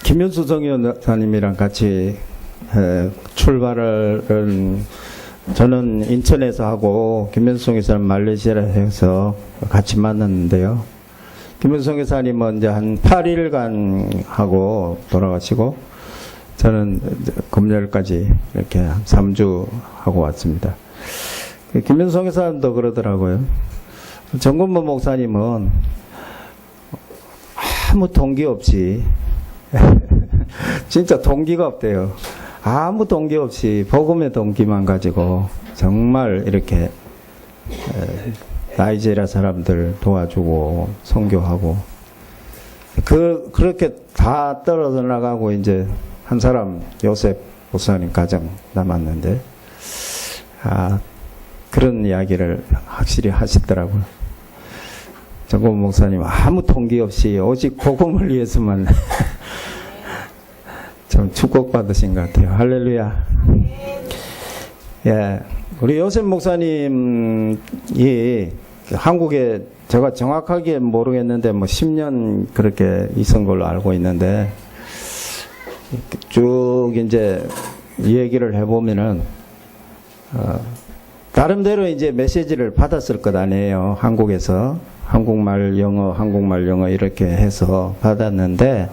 김현수 성교사님이랑 같이 출발을 저는 인천에서 하고 김현수 성교사님 말레이시아에서 같이 만났는데요. 김현수 성교사님은 이제 한 8일간 하고 돌아가시고 저는 금요일까지 이렇게 한 3주 하고 왔습니다. 김현수 성교사님도 그러더라고요. 정건모 목사님은 아무 동기 없이 진짜 동기가 없대요. 아무 동기 없이 복음의 동기만 가지고 정말 이렇게 나이지리아 사람들 도와주고 선교하고 그렇게 다 떨어져 나가고 이제 한 사람 요셉 목사님 가정 남았는데 그런 이야기를 확실히 하시더라고요. 정건 목사님 아무 동기 없이 오직 복음을 위해서만 좀 축복받으신 것 같아요. 할렐루야. 예, 우리 요셉 목사님이 한국에 제가 정확하게 모르겠는데 뭐 10년 그렇게 있은 걸로 알고 있는데 쭉 이제 얘기를 해보면은 나름대로 이제 메시지를 받았을 것 아니에요. 한국에서 한국말 영어 이렇게 해서 받았는데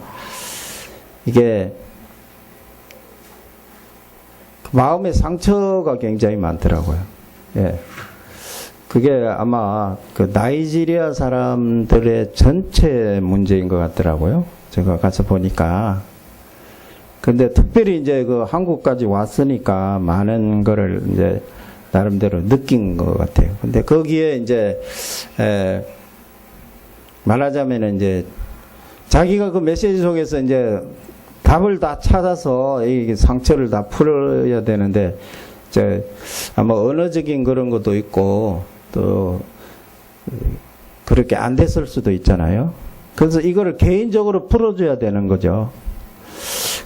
이게 마음의 상처가 굉장히 많더라고요. 예. 그게 아마 그 나이지리아 사람들의 전체 문제인 것 같더라고요. 제가 가서 보니까. 근데 특별히 이제 그 한국까지 왔으니까 많은 거를 이제 나름대로 느낀 것 같아요. 근데 거기에 이제, 말하자면은 이제 자기가 그 메시지 속에서 이제 답을 다 찾아서 이 상처를 다 풀어야 되는데 이제 아마 언어적인 그런 것도 있고 또 그렇게 안 됐을 수도 있잖아요. 그래서 이거를 개인적으로 풀어줘야 되는 거죠.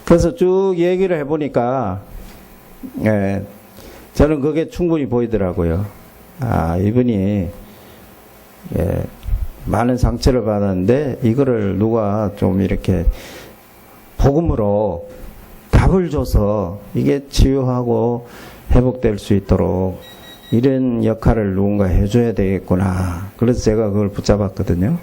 그래서 쭉 얘기를 해보니까 저는 그게 충분히 보이더라고요. 이분이 많은 상처를 받았는데 이거를 누가 좀 이렇게 복음으로 답을 줘서 이게 치유하고 회복될 수 있도록 이런 역할을 누군가 해줘야 되겠구나. 그래서 제가 그걸 붙잡았거든요.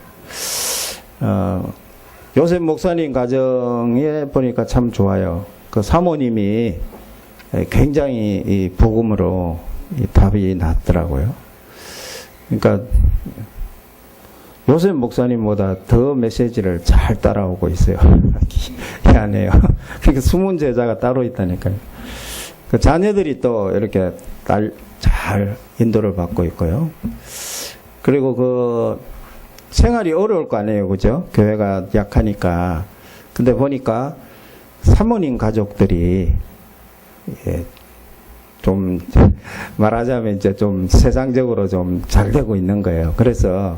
요셉 목사님 가정에 보니까 참 좋아요. 그 사모님이 굉장히 이 복음으로 이 답이 났더라고요. 그러니까 요셉 목사님보다 더 메시지를 잘 따라오고 있어요. 희한해요. 그러니까 숨은 제자가 따로 있다니까요. 그 자녀들이 또 이렇게 잘 인도를 받고 있고요. 그리고 그 생활이 어려울 거 아니에요. 그죠? 교회가 약하니까. 근데 보니까 사모님 가족들이 좀 말하자면 이제 좀 세상적으로 좀 잘 되고 있는 거예요. 그래서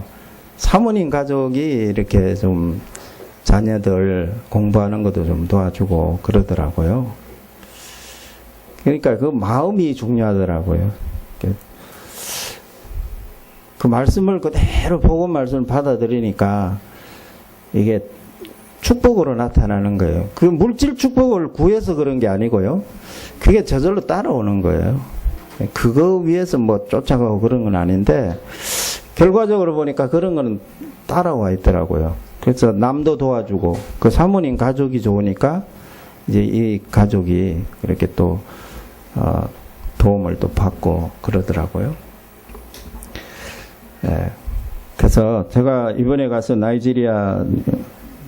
사모님 가족이 이렇게 좀 자녀들 공부하는 것도 좀 도와주고 그러더라고요. 그러니까 그 마음이 중요하더라고요. 그 말씀을 그대로 복음 말씀을 받아들이니까 이게 축복으로 나타나는 거예요. 그 물질 축복을 구해서 그런 게 아니고요. 그게 저절로 따라오는 거예요. 그거 위해서 뭐 쫓아가고 그런 건 아닌데 결과적으로 보니까 그런 거는 따라와 있더라고요. 그래서 남도 도와주고 그 사모님 가족이 좋으니까 이제 이 가족이 이렇게 또 도움을 또 받고 그러더라고요. 예. 그래서 제가 이번에 가서 나이지리아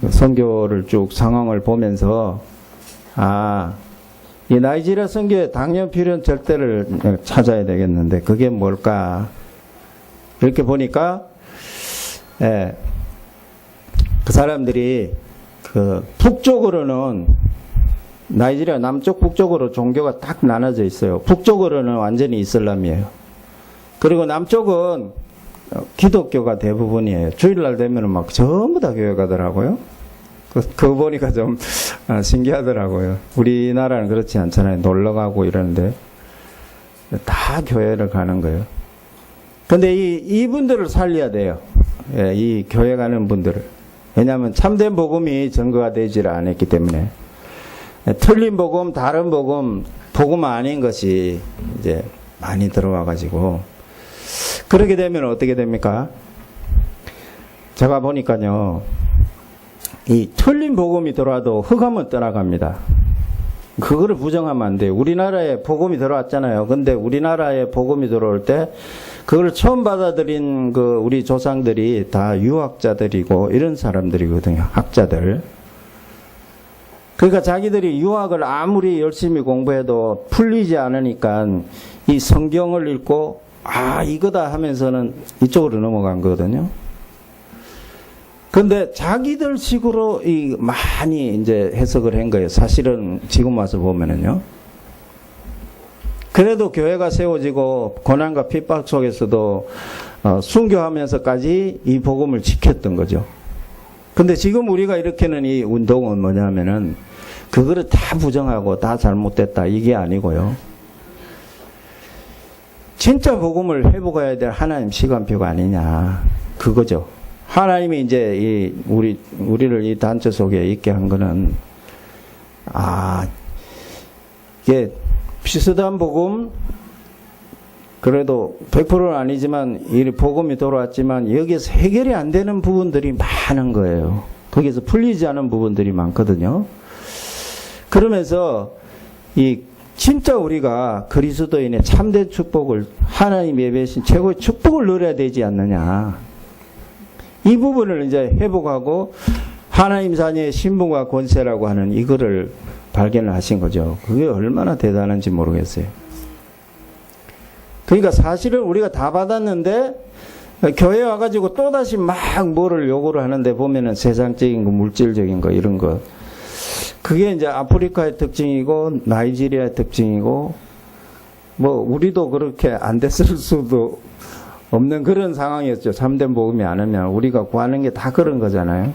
선교를 쭉 상황을 보면서 이 나이지리아 선교에 당연 필요한 절대를 찾아야 되겠는데 그게 뭘까? 이렇게 보니까 그 사람들이 그 북쪽으로는 나이지리아 남쪽 북쪽으로 종교가 딱 나눠져 있어요. 북쪽으로는 완전히 이슬람이에요. 그리고 남쪽은 기독교가 대부분이에요. 주일날 되면은 막 전부 다 교회 가더라고요. 그거 보니까 좀 신기하더라고요. 우리나라는 그렇지 않잖아요. 놀러 가고 이러는데 다 교회를 가는 거예요. 근데 이분들을 살려야 돼요. 이 교회 가는 분들을. 왜냐하면 참된 복음이 증거가 되지를 않았기 때문에. 틀린 복음, 다른 복음, 복음 아닌 것이 이제 많이 들어와 가지고 그렇게 되면 어떻게 됩니까? 제가 보니까요, 이 틀린 복음이 들어와도 흑암은 떠나갑니다. 그거를 부정하면 안 돼요. 우리나라에 복음이 들어왔잖아요. 근데 우리나라에 복음이 들어올 때 그걸 처음 받아들인 우리 조상들이 다 유학자들이고 이런 사람들이거든요. 학자들. 그러니까 자기들이 유학을 아무리 열심히 공부해도 풀리지 않으니까 이 성경을 읽고 이거다 하면서는 이쪽으로 넘어간 거거든요. 근데 자기들 식으로 많이 이제 해석을 한 거예요. 사실은 지금 와서 보면은요. 그래도 교회가 세워지고 고난과 핍박 속에서도 순교하면서까지 이 복음을 지켰던 거죠. 근데 지금 우리가 일으키는 이 운동은 뭐냐면은 그거를 다 부정하고 다 잘못됐다 이게 아니고요. 진짜 복음을 회복해야 될 하나님 시간표가 아니냐 그거죠. 하나님이 이제 우리를 이 단체 속에 있게 한 거는 이게 비슷한 복음 그래도 100%는 아니지만 이 복음이 돌아왔지만 여기에서 해결이 안 되는 부분들이 많은 거예요. 거기에서 풀리지 않은 부분들이 많거든요. 그러면서 진짜 우리가 그리스도인의 참된 축복을 하나님이 예배하신 최고의 축복을 누려야 되지 않느냐. 이 부분을 이제 회복하고 하나님 자녀의 신분과 권세라고 하는 이거를 발견을 하신 거죠. 그게 얼마나 대단한지 모르겠어요. 그러니까 사실은 우리가 다 받았는데 교회에 와가지고 또다시 막 뭐를 요구를 하는데 보면은 세상적인 거, 물질적인 거 이런 거 그게 이제 아프리카의 특징이고 나이지리아의 특징이고 뭐 우리도 그렇게 안 됐을 수도 없는 그런 상황이었죠. 참된 복음이 안 오면 우리가 구하는 게 다 그런 거잖아요.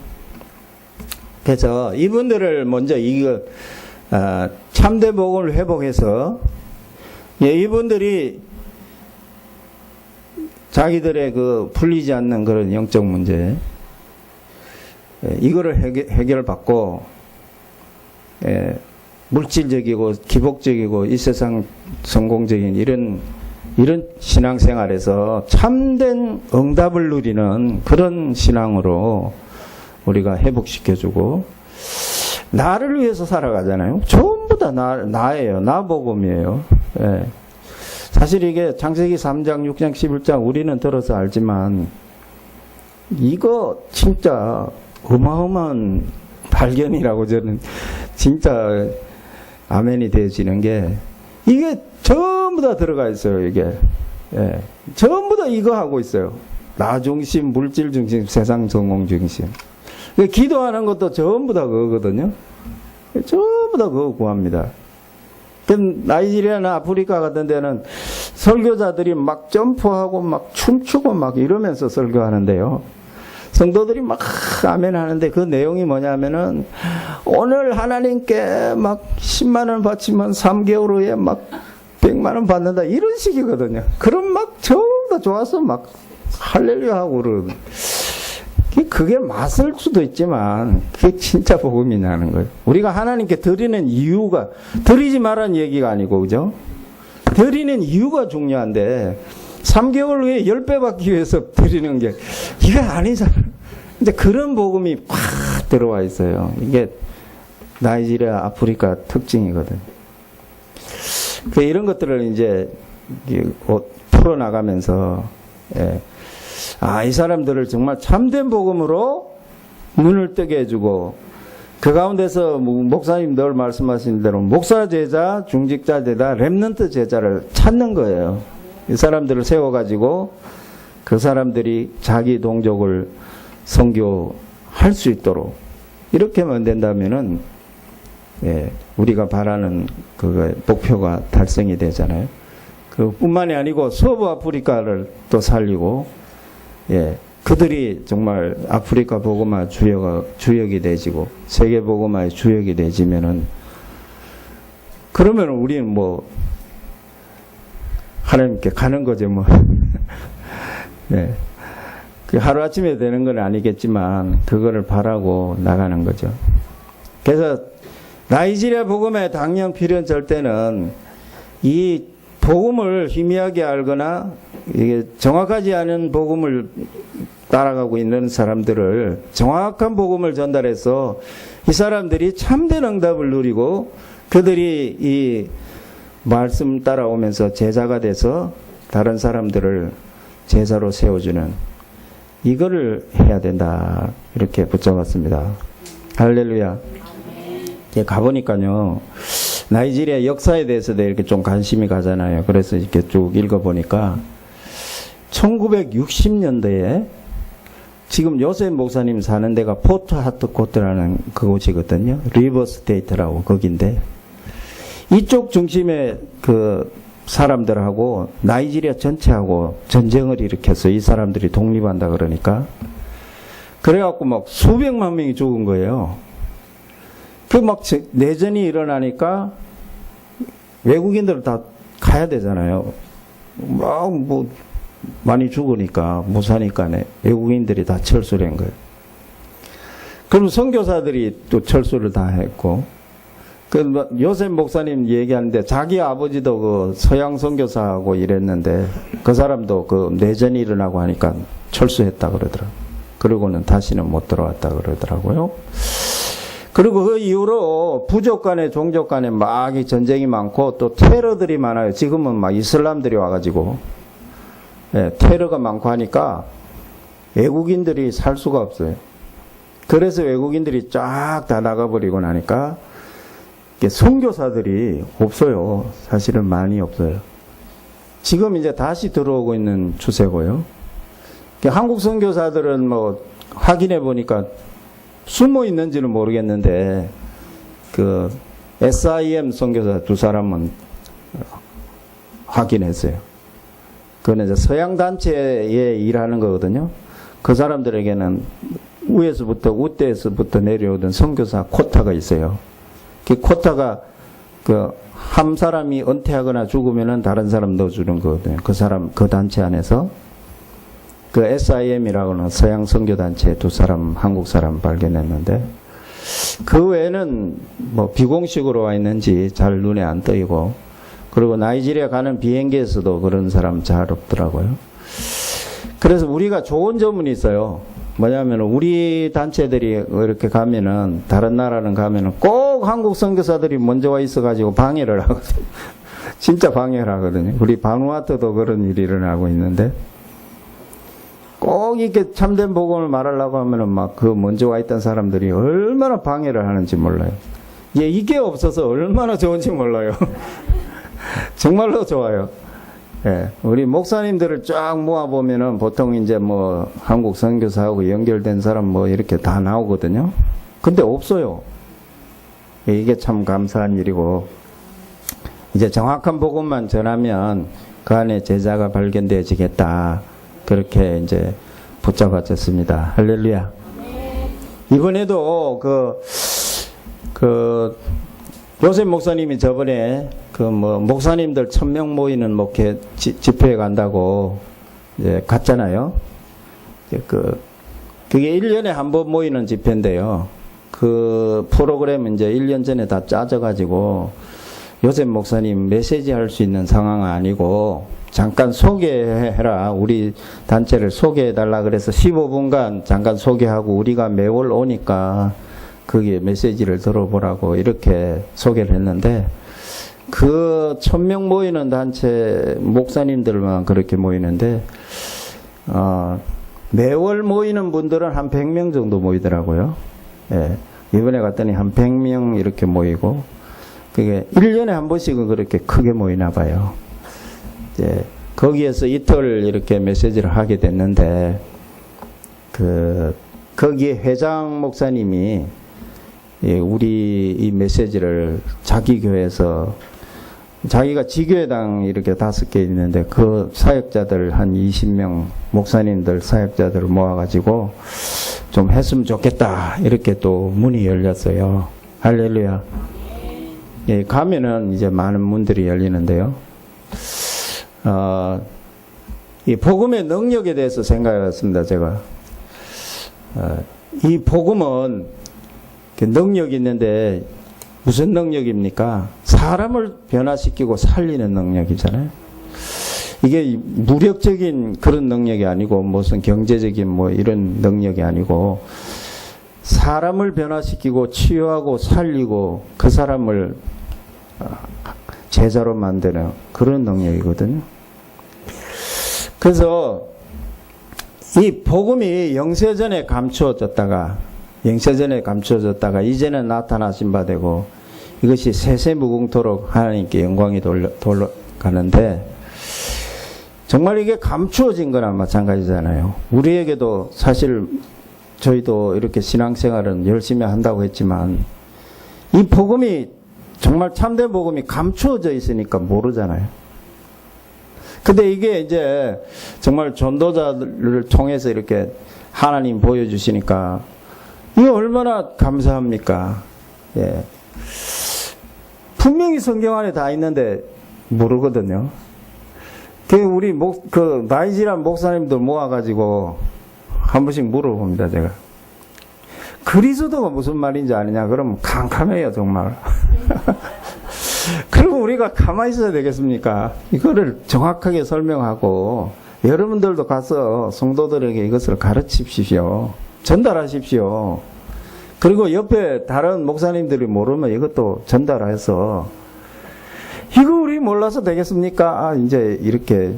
그래서 이분들을 먼저 참된 복음을 회복해서 이분들이 자기들의 풀리지 않는 그런 영적 문제 이거를 해결받고 물질적이고 기복적이고 이 세상 성공적인 이런 신앙생활에서 참된 응답을 누리는 그런 신앙으로 우리가 회복시켜주고 나를 위해서 살아가잖아요. 전부 다 나예요. 나 복음이에요. 예. 사실 이게 창세기 3장, 6장, 11장 우리는 들어서 알지만 이거 진짜 어마어마한 발견이라고 저는 진짜 아멘이 되어지는 게 이게 전부 다 들어가 있어요. 이게 전부 다 이거 하고 있어요. 나 중심, 물질 중심, 세상 성공 중심. 기도하는 것도 전부 다 그거거든요. 전부 다 그거 구합니다. 나이지리아나 아프리카 같은 데는 설교자들이 막 점프하고 막 춤추고 막 이러면서 설교하는데요. 성도들이 막 아멘 하는데 그 내용이 뭐냐면은 오늘 하나님께 막 10만 원 바치면 3개월 후에 막 100만 원 받는다 이런 식이거든요. 그럼 막 전부 다 좋아서 막 할렐루야 하고 그러거든요. 그게 맞을 수도 있지만 그게 진짜 복음이냐는 거예요. 우리가 하나님께 드리는 이유가 드리지 말라는 얘기가 아니고 그죠? 드리는 이유가 중요한데 3개월 후에 10배 받기 위해서 드리는 게 이게 아니잖아요. 이제 그런 복음이 팍 들어와 있어요. 이게 나이지리아 아프리카 특징이거든요. 이런 것들을 이제 풀어나가면서 이 사람들을 정말 참된 복음으로 눈을 뜨게 해주고 그 가운데서 목사님 늘 말씀하신 대로 목사 제자, 중직자 제자, 렘넌트 제자를 찾는 거예요. 이 사람들을 세워가지고 그 사람들이 자기 동족을 선교할 수 있도록 이렇게만 된다면은 우리가 바라는 그 목표가 달성이 되잖아요. 그뿐만이 아니고 서부 아프리카를 또 살리고 그들이 정말 아프리카 복음화 주역이 되지고 세계 복음화의 주역이 되지면은 그러면 우리는 뭐 하나님께 가는 거죠 뭐. 그 하루아침에 되는 건 아니겠지만 그거를 바라고 나가는 거죠. 그래서 나이지리아 복음의 당령 필연 절대는 이 복음을 희미하게 알거나 이게 정확하지 않은 복음을 따라가고 있는 사람들을 정확한 복음을 전달해서 이 사람들이 참된 응답을 누리고 그들이 이 말씀 따라오면서 제자가 돼서 다른 사람들을 제자로 세워주는 이거를 해야 된다. 이렇게 붙잡았습니다. 할렐루야. 가보니까요. 나이지리아 역사에 대해서도 이렇게 좀 관심이 가잖아요. 그래서 이렇게 쭉 읽어보니까 1960년대에 지금 요셉 목사님 사는 데가 포트 하트코트라는 그곳이거든요. 리버스테이트라고 거긴데 이쪽 중심의 그 사람들하고 나이지리아 전체하고 전쟁을 일으켰어. 이 사람들이 독립한다 그러니까. 그래갖고 막 수백만 명이 죽은 거예요. 그 막 내전이 일어나니까 외국인들 다 가야 되잖아요. 막 뭐 많이 죽으니까 못 사니까 외국인들이 다 철수를 한 거예요. 그럼 선교사들이 또 철수를 다 했고 그 요셉 목사님 얘기하는데 자기 아버지도 그 서양 선교사하고 일했는데 그 사람도 그 내전이 일어나고 하니까 철수했다 그러더라고요. 그러고는 다시는 못 들어왔다 그러더라고요. 그리고 그 이후로 부족 간에 종족 간에 막 전쟁이 많고 또 테러들이 많아요. 지금은 막 이슬람들이 와가지고 테러가 많고 하니까 외국인들이 살 수가 없어요. 그래서 외국인들이 쫙 다 나가버리고 나니까 선교사들이 없어요. 사실은 많이 없어요. 지금 이제 다시 들어오고 있는 추세고요. 한국 선교사들은 뭐 확인해 보니까 숨어 있는지는 모르겠는데 그 SIM 선교사 두 사람은 확인했어요. 그건 이제 서양 단체에 일하는 거거든요. 그 사람들에게는 우대에서부터 내려오던 선교사 코타가 있어요. 그 코타가 한 사람이 은퇴하거나 죽으면은 다른 사람 넣어주는 거거든요. 그 단체 안에서 그 SIM이라고는 서양 선교단체 두 사람, 한국 사람 발견했는데 그 외에는 뭐 비공식으로 와 있는지 잘 눈에 안 떠이고 그리고 나이지리아 가는 비행기에서도 그런 사람 잘 없더라고요. 그래서 우리가 좋은 점은 있어요. 뭐냐면 우리 단체들이 이렇게 가면은 다른 나라는 가면은 꼭 한국 선교사들이 먼저 와 있어가지고 방해를 하거든요. 진짜 방해를 하거든요. 우리 바누아투도 그런 일이 일어나고 있는데 꼭 이렇게 참된 복음을 말하려고 하면은 막 그 먼저 와 있던 사람들이 얼마나 방해를 하는지 몰라요. 이게 없어서 얼마나 좋은지 몰라요. 정말로 좋아요. 예, 우리 목사님들을 쫙 모아보면은 보통 이제 뭐 한국 선교사하고 연결된 사람 뭐 이렇게 다 나오거든요. 근데 없어요. 이게 참 감사한 일이고, 이제 정확한 복음만 전하면 그 안에 제자가 발견되어지겠다. 그렇게 이제 붙잡아졌습니다. 할렐루야. 이번에도 요셉 목사님이 저번에 목사님들 1000명 모이는 목회 집회에 간다고 이제 갔잖아요. 그게 1년에 한 번 모이는 집회인데요. 그 프로그램은 이제 1년 전에 다 짜져가지고 요셉 목사님 메시지 할 수 있는 상황은 아니고 잠깐 소개해라. 우리 단체를 소개해달라 그래서 15분간 잠깐 소개하고 우리가 매월 오니까 거기에 메시지를 들어보라고 이렇게 소개를 했는데 그 1000명 모이는 단체 목사님들만 그렇게 모이는데 매월 모이는 분들은 한 100명 정도 모이더라고요. 예, 이번에 갔더니 한 100명 이렇게 모이고 그게 1년에 한 번씩은 그렇게 크게 모이나 봐요. 이제 거기에서 이틀 이렇게 메시지를 하게 됐는데 거기에 회장 목사님이 우리 이 메시지를 자기 교회에서 자기가 지교회당 이렇게 5개 있는데 그 사역자들 한 20명 목사님들 사역자들을 모아가지고 좀 했으면 좋겠다 이렇게 또 문이 열렸어요. 할렐루야. 예, 가면은 이제 많은 문들이 열리는데요. 이 복음의 능력에 대해서 생각해봤습니다, 제가. 이 복음은 능력이 있는데 무슨 능력입니까? 사람을 변화시키고 살리는 능력이잖아요. 이게 무력적인 그런 능력이 아니고 무슨 경제적인 뭐 이런 능력이 아니고 사람을 변화시키고 치유하고 살리고 그 사람을 제자로 만드는 그런 능력이거든요. 그래서 이 복음이 영세전에 감추어졌다가 이제는 나타나신 바 되고 이것이 세세무궁토록 하나님께 영광이 돌아가는데 정말 이게 감추어진 거나 마찬가지잖아요. 우리에게도 사실 저희도 이렇게 신앙생활은 열심히 한다고 했지만 이 복음이 정말 참된 복음이 감추어져 있으니까 모르잖아요. 근데 이게 이제 정말 전도자를 통해서 이렇게 하나님 보여주시니까 이게 얼마나 감사합니까? 예. 분명히 성경 안에 다 있는데 모르거든요. 우리 나이지리안 목사님들 모아가지고 한 번씩 물어봅니다, 제가. 그리스도가 무슨 말인지 아느냐? 그러면 캄캄해요, 정말. 그리고 우리가 가만히 있어야 되겠습니까? 이거를 정확하게 설명하고 여러분들도 가서 성도들에게 이것을 가르치십시오. 전달하십시오. 그리고 옆에 다른 목사님들이 모르면 이것도 전달해서 이거 우리 몰라서 되겠습니까? 이제 이렇게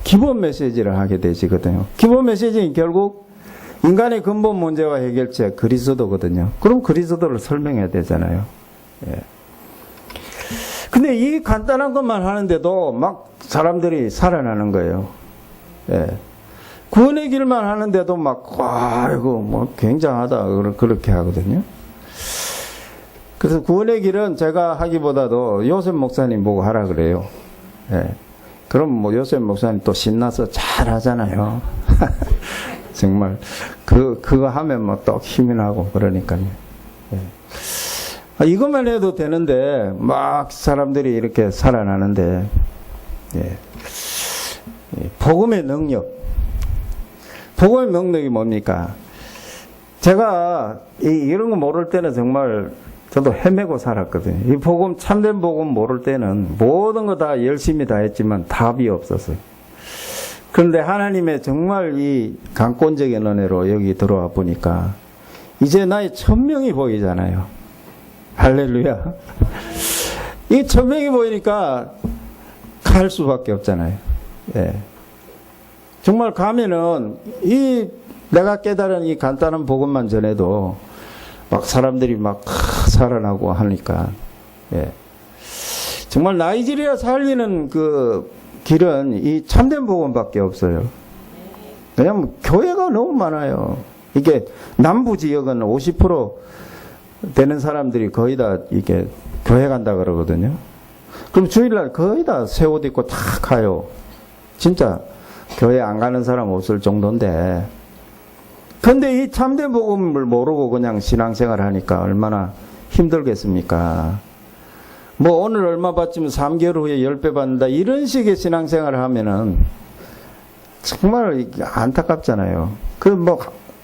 기본 메시지를 하게 되시거든요. 기본 메시지는 결국 인간의 근본 문제와 해결책 그리스도거든요. 그럼 그리스도를 설명해야 되잖아요. 예. 근데 이 간단한 것만 하는데도 막 사람들이 살아나는 거예요. 예. 구원의 길만 하는데도 막, 와, 이거 뭐 굉장하다. 그렇게 하거든요. 그래서 구원의 길은 제가 하기보다도 요셉 목사님 보고 하라 그래요. 예. 그럼 뭐 요셉 목사님 또 신나서 잘 하잖아요. 정말. 그거 하면 뭐 또 힘이 나고 그러니까요. 예. 이것만 해도 되는데, 막 사람들이 이렇게 살아나는데, 예. 복음의 능력. 복음의 능력이 뭡니까? 제가 이런 거 모를 때는 정말 저도 헤매고 살았거든요. 이 복음, 참된 복음 모를 때는 모든 거 다 열심히 다 했지만 답이 없었어요. 그런데 하나님의 정말 이 강권적인 은혜로 여기 들어와 보니까 이제 나의 천명이 보이잖아요. 할렐루야. 이 천명이 보이니까 갈 수밖에 없잖아요. 예. 정말 가면은 내가 깨달은 이 간단한 복음만 전해도 막 사람들이 막 살아나고 하니까, 예. 정말 나이지리아 살리는 그 길은 이 참된 복음밖에 없어요. 왜냐면 교회가 너무 많아요. 이게 남부 지역은 50% 되는 사람들이 거의 다 이게 교회 간다 그러거든요. 그럼 주일날 거의 다 새 옷 입고 다 가요. 진짜 교회 안 가는 사람 없을 정도인데, 근데 이 참된 복음을 모르고 그냥 신앙생활 하니까 얼마나 힘들겠습니까? 뭐 오늘 얼마 받지면 3개월 후에 10배 받는다 이런 식의 신앙생활을 하면은 정말 안타깝잖아요. 그 뭐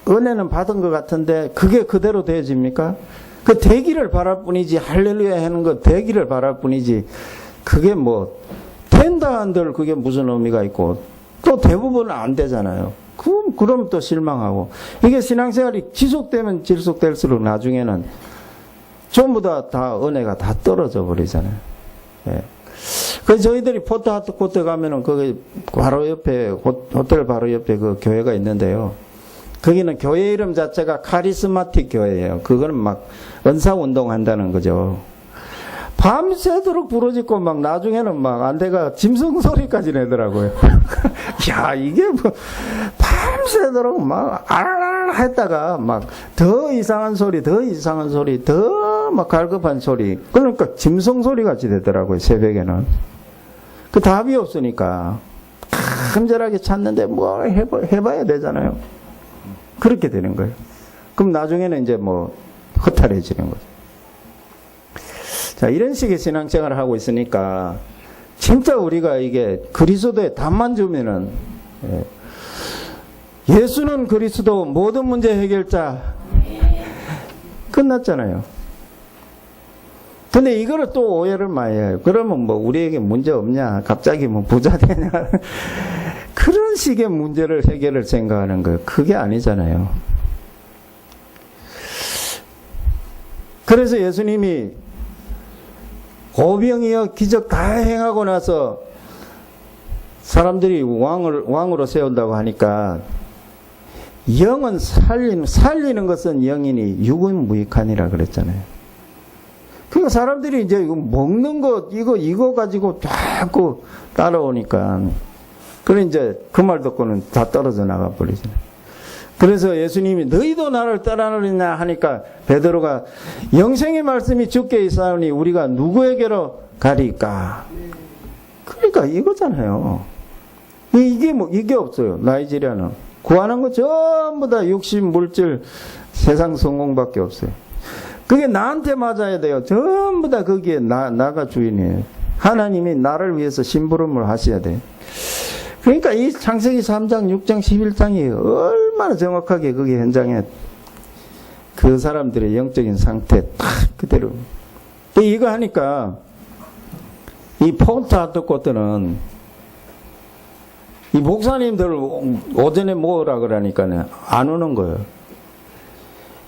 은혜는 받은 것 같은데 그게 그대로 되어집니까? 그 되기를 바랄 뿐이지, 할렐루야 하는 거 되기를 바랄 뿐이지, 그게 뭐 된다 한들 그게 무슨 의미가 있고, 또 대부분은 안 되잖아요. 그럼 또 실망하고, 이게 신앙생활이 지속되면 지속될수록 나중에는 전부 다 은혜가 다 떨어져 버리잖아요. 예. 그래서 저희들이 포트하트코트 가면은 거기 바로 옆에, 호텔 바로 옆에 그 교회가 있는데요. 거기는 교회 이름 자체가 카리스마틱 교회예요. 그거는 막 은사운동 한다는 거죠. 밤새도록 부러지고 막 나중에는 막 안대가 짐승 소리까지 내더라고요. 야, 이게 뭐 밤새도록 막 알알 했다가 막 더 이상한 소리, 더 막 갈급한 소리. 그러니까 짐승 소리 같이 되더라고요, 새벽에는. 그 답이 없으니까 간절하게 찾는데 뭐 해봐야 되잖아요. 그렇게 되는 거예요. 그럼 나중에는 이제 뭐 허탈해지는 거죠. 자, 이런 식의 신앙생활을 하고 있으니까 진짜 우리가 이게 그리스도의 답만 주면은 예수는 그리스도 모든 문제 해결자. 끝났잖아요. 근데 이거를 또 오해를 많이 해요. 그러면 뭐 우리에게 문제 없냐? 갑자기 뭐 부자 되냐? 그런 식의 문제를 해결을 생각하는 거예요. 그게 아니잖아요. 그래서 예수님이 오병이어 기적 다 행하고 나서 사람들이 왕으로 세운다고 하니까 영은 살리는 것은 영이니 육은 무익하니라 그랬잖아요. 그러니까 사람들이 이제 먹는 것 이거 가지고 자꾸 따라오니까 그래 이제 그 말 듣고는 다 떨어져 나가 버리잖아요. 그래서 예수님이 너희도 나를 따라오느냐 하니까 베드로가 영생의 말씀이 주께 있사오니 우리가 누구에게로 가리까? 그러니까 이거잖아요. 이게 없어요. 나이지리아는 구하는 거 전부 다 육신, 물질, 세상 성공밖에 없어요. 그게 나한테 맞아야 돼요. 전부 다 거기에 나가 주인이에요. 하나님이 나를 위해서 심부름을 하셔야 돼요. 그러니까 이 창세기 3장, 6장, 11장이 얼마나 정확하게 거기 현장에 그 사람들의 영적인 상태 딱 그대로. 이거 하니까 이 폰트아트코트는 이 목사님들 오전에 모으라 그러니까 안 오는 거예요.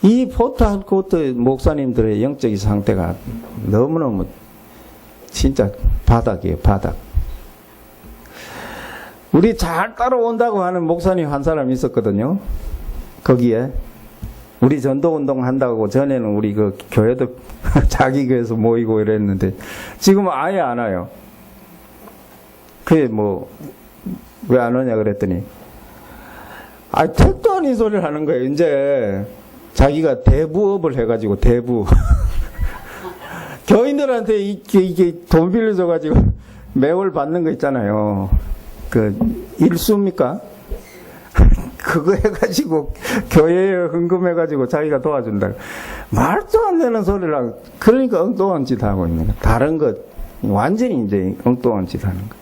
이 폰트아트코트 목사님들의 영적인 상태가 너무너무 진짜 바닥이에요. 바닥. 우리 잘 따라온다고 하는 목사님 한 사람 있었거든요. 거기에 우리 전도운동 한다고 전에는 우리 그 교회도 자기 교회에서 모이고 이랬는데 지금은 아예 안 와요. 그게 뭐 왜 안 오냐 그랬더니 택도 아닌 소리를 하는 거예요. 이제 자기가 대부업을 해가지고 대부 교인들한테 이게 돈 빌려줘가지고 매월 받는 거 있잖아요. 그 일수입니까? 그거 해가지고 교회에 헌금해가지고 자기가 도와준다. 말도 안 되는 소리를 하고 그러니까 엉뚱한 짓 하고 있는 거야. 다른 것 완전히 이제 엉뚱한 짓 하는 거야.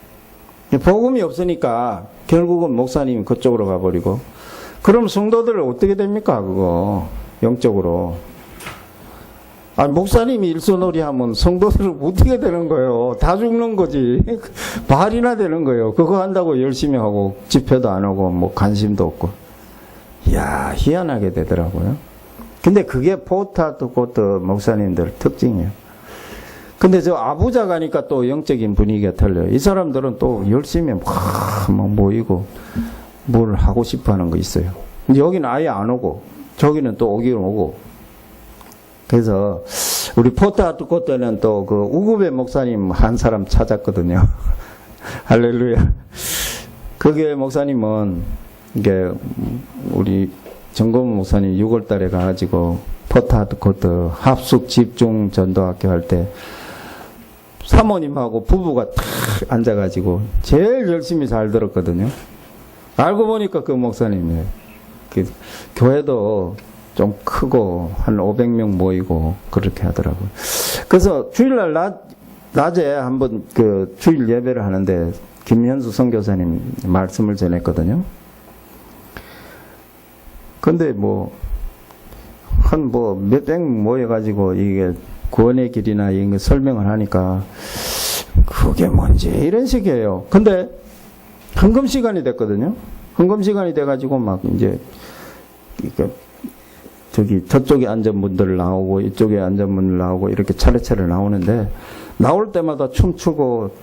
복음이 없으니까 결국은 목사님이 그쪽으로 가버리고 그럼 성도들 어떻게 됩니까? 그거 영적으로. 목사님이 일소놀이 하면 성도들은 어떻게 되는 거예요? 다 죽는 거지. 발이나 되는 거예요. 그거 한다고 열심히 하고 집회도 안 오고 뭐 관심도 없고. 이야, 희한하게 되더라고요. 근데 그게 폰트아트코트 목사님들 특징이에요. 근데 저 아부자 가니까 또 영적인 분위기가 틀려요. 이 사람들은 또 열심히 막 모이고 뭘 하고 싶어 하는 거 있어요. 근데 여기는 아예 안 오고 저기는 또 오긴 오고. 그래서 우리 폰트아트코트는 또 그 우구베 목사님 한 사람 찾았거든요. 할렐루야. 그게 목사님은 이게 우리 정건 목사님 6월 달에 가가지고 폰트아트코트 합숙 집중 전도학교 할 때 사모님하고 부부가 탁 앉아가지고 제일 열심히 잘 들었거든요. 알고 보니까 그 목사님이에요. 그 교회도 좀 크고 한 500명 모이고 그렇게 하더라고요. 그래서 주일날 낮에 한번 그 주일 예배를 하는데 김현수 선교사님 말씀을 전했거든요. 근데 한 몇백 모여가지고 이게 구원의 길이나 이런 거 설명을 하니까 그게 뭔지 이런 식이에요. 근데 헌금 시간이 됐거든요. 헌금 시간이 돼가지고 막 이제 저쪽에 앉은 분들 나오고 이쪽에 앉은 분들 나오고 이렇게 차례차례 나오는데 나올 때마다 춤추고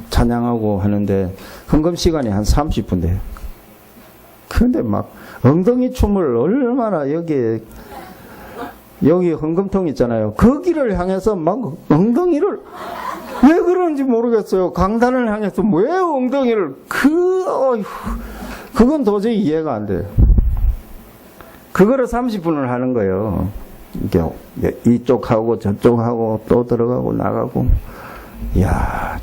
찬양하고 하는데 헌금 시간이 한 30분 돼요. 근데 막 엉덩이 춤을 얼마나 여기 헌금통 있잖아요. 거기를 향해서 막 엉덩이를 왜 그런지 모르겠어요. 강단을 향해서 왜 엉덩이를 그건 도저히 이해가 안 돼요. 그거를 30분을 하는 거예요. 이게 이쪽하고 저쪽하고 또 들어가고 나가고. 이야.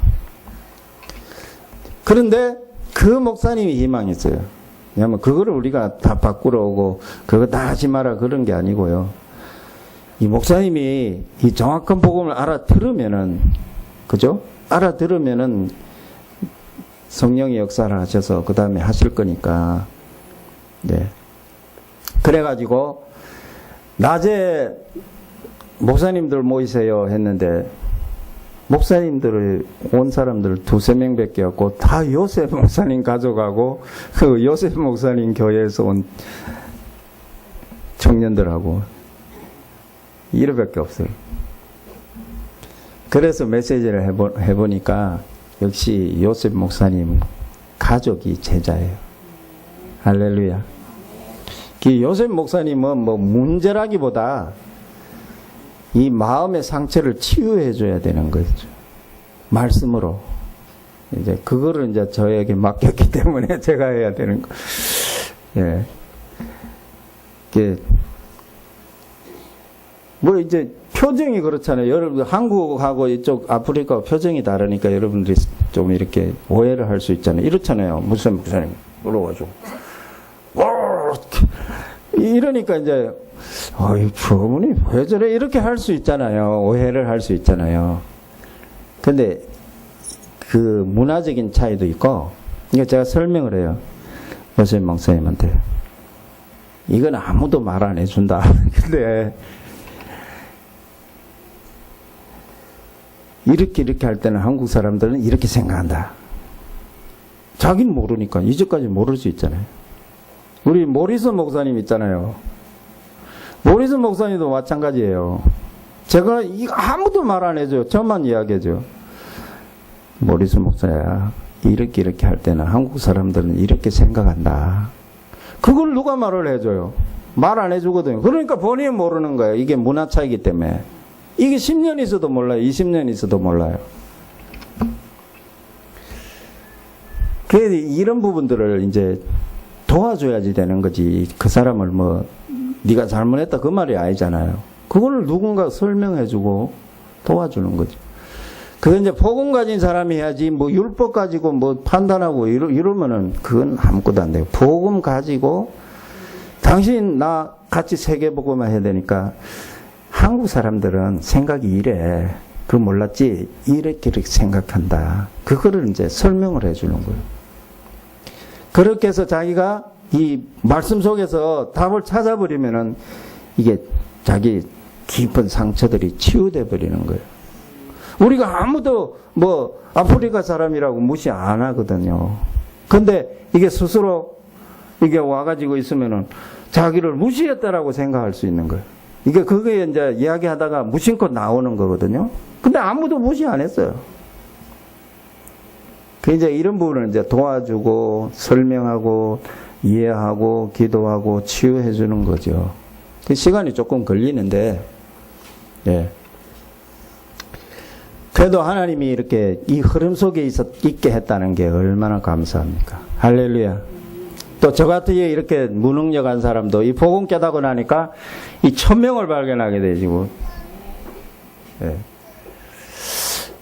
그런데 그 목사님이 희망이 있어요. 왜냐면 그거를 우리가 다 바꾸러 오고 그거 다 하지 마라 그런 게 아니고요. 이 목사님이 이 정확한 복음을 알아들으면은, 그죠? 알아들으면은 성령이 역사를 하셔서 그 다음에 하실 거니까. 네. 그래가지고 낮에 목사님들 모이세요 했는데 목사님들을 온 사람들 2-3명 밖에 없고 다 요셉 목사님 가져가고 그 요셉 목사님 교회에서 온 청년들하고 이러밖에 없어요. 그래서 메시지를 해보니까 역시 요셉 목사님 가족이 제자예요. 할렐루야. 그 요셉 목사님은 뭐 문제라기보다 이 마음의 상처를 치유해 줘야 되는 거죠. 말씀으로. 이제 그거를 이제 저에게 맡겼기 때문에 제가 해야 되는 거. 예. 뭐 이제 표정이 그렇잖아요. 여러분 한국하고 이쪽 아프리카 표정이 다르니까 여러분들이 좀 이렇게 오해를 할 수 있잖아요. 이렇잖아요. 무슨 목사님 물어가지고 이러니까 이제 저분이 왜 저래 이렇게 할 수 있잖아요. 오해를 할 수 있잖아요. 근데 그 문화적인 차이도 있고 이거 제가 설명을 해요. 요셉 목사님한테 이건 아무도 말 안 해준다. 근데 이렇게 할 때는 한국 사람들은 이렇게 생각한다. 자기는 모르니까 이제까지 모를 수 있잖아요. 우리 모리슨 목사님 있잖아요. 모리슨 목사님도 마찬가지예요. 제가 이거 아무도 말 안 해줘요. 저만 이야기해줘요. 모리슨 목사야, 이렇게 할 때는 한국 사람들은 이렇게 생각한다. 그걸 누가 말을 해줘요? 말 안 해주거든요. 그러니까 본인이 모르는 거예요. 이게 문화 차이기 때문에. 이게 10년 있어도 몰라요. 20년 있어도 몰라요. 그래서 이런 부분들을 이제 도와줘야지 되는 거지. 그 사람을 뭐 네가 잘못했다 그 말이 아니잖아요. 그걸 누군가 설명해주고 도와주는 거죠. 그건 이제 복음 가진 사람이 해야지 뭐 율법 가지고 뭐 판단하고 이러면은 그건 아무것도 안 돼요. 복음 가지고 당신 나 같이 세계복음만 해야 되니까 한국 사람들은 생각이 이래. 그거 몰랐지? 이렇게 생각한다. 그거를 이제 설명을 해주는 거예요. 그렇게 해서 자기가 이 말씀 속에서 답을 찾아버리면은 이게 자기 깊은 상처들이 치유돼 버리는 거예요. 우리가 아무도 뭐 아프리카 사람이라고 무시 안 하거든요. 근데 이게 스스로 이게 와가지고 있으면은 자기를 무시했다라고 생각할 수 있는 거예요. 이게 그게 이제 이야기하다가 무심코 나오는 거거든요. 근데 아무도 무시 안 했어요. 그 이제 이런 부분을 이제 도와주고 설명하고 이해하고 기도하고 치유해 주는 거죠. 그 시간이 조금 걸리는데, 예. 그래도 하나님이 이렇게 이 흐름 속에 있게 했다는 게 얼마나 감사합니까? 할렐루야. 또 저 같은 이렇게 무능력한 사람도 이 복음 깨닫고 나니까 이 천명을 발견하게 되지고, 예.